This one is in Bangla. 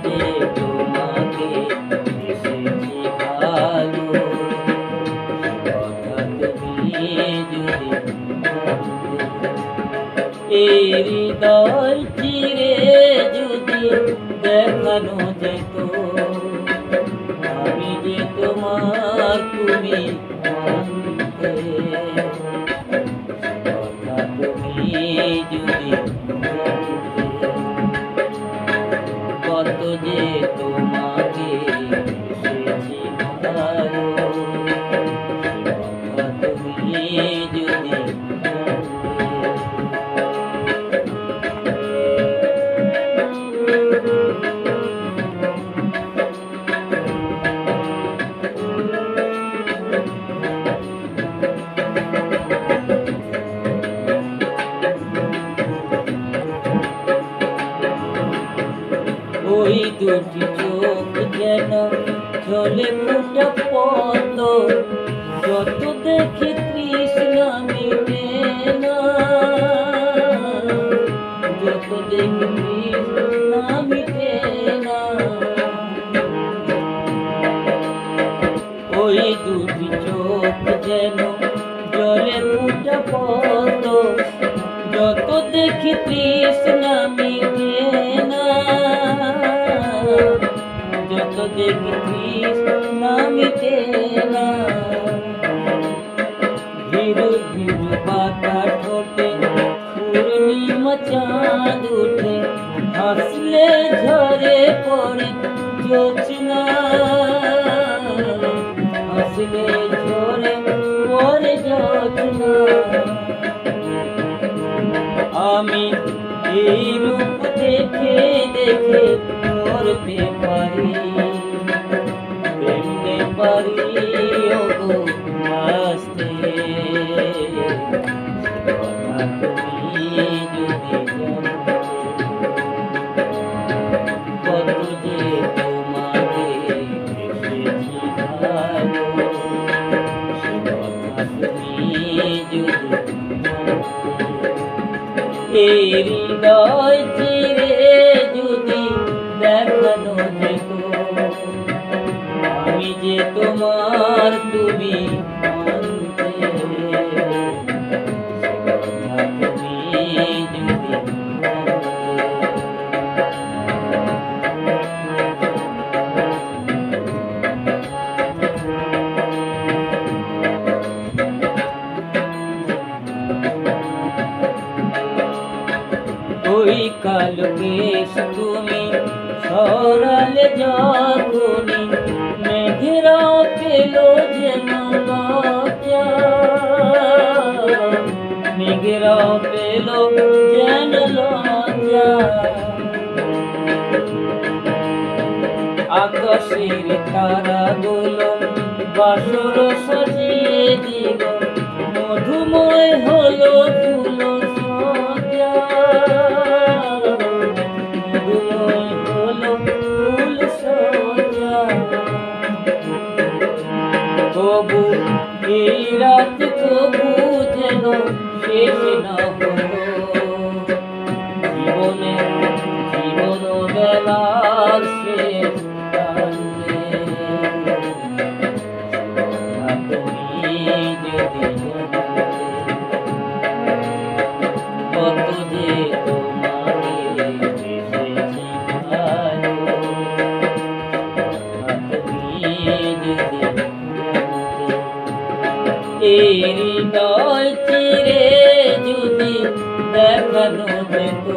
যে তোমাকে এসেছি ভালো, কথা তুমি যদি এই হৃদয় চিরে যদি দেখানো যেত, আমি যে তোমার তুমি জানতে, কথা তুমি যদি কত যে তোমাকে এসেছি ভালো, কথা তুমি যদি ওই দুটি চোখ যেন জলে ফুটা পদ্ম, যত দেখি তৃষ্ণা মিটে না, যত দেখি তৃষ্ণা মিটে না। ওই দুটি চোখ যেন জলে ফুটা পদ্ম, যত দেখি তৃষ্ণা মিটে না, যত দেখি তৃষ্ণা মিটে না। ধীরে ধীরে বাঁকা ঠোঁটে পূর্ণিমা চাঁদ উঠে, হাসলে ঝরে পড়ে জোছনা, হাসলে ঝরে পড়ে জোছনা। আমি এই রূপ দেখে দেখে মরতে পারি, প্রেমতে পারি ওগো আসতে, কথা তুমি যদি জানতে, কত যে তোমাকে এসেছি ভালো, কথা তুমি যদি এই হৃদয় চিরে যদি দেখানো যেত, আমি যে তোমার তুমি জানতে, কথা তুমি যদি ওই কালো কেশ তুমি সরালে যখনই, মেঘেরাও পেল যেন লজ্জা, মেঘেরাও পেল যেন লজ্জা। আকাশের তারাগুলো বাসর সাজিয়ে দিল, মধুময় হলো ফুল সজ্জা, মধুময় হলো ফুল সজ্জা। তবু এই রাত তবু যেন শেষ না হলো, জীবনে জীবন বেলার শেষ প্রান্তে, কথা তুমি যদি জানতে, কত যে তোমাকে এসেছি ভালো, কথা তুমি যদি জানতে, এই হৃদয় চিরে যদি দেখানো যেত।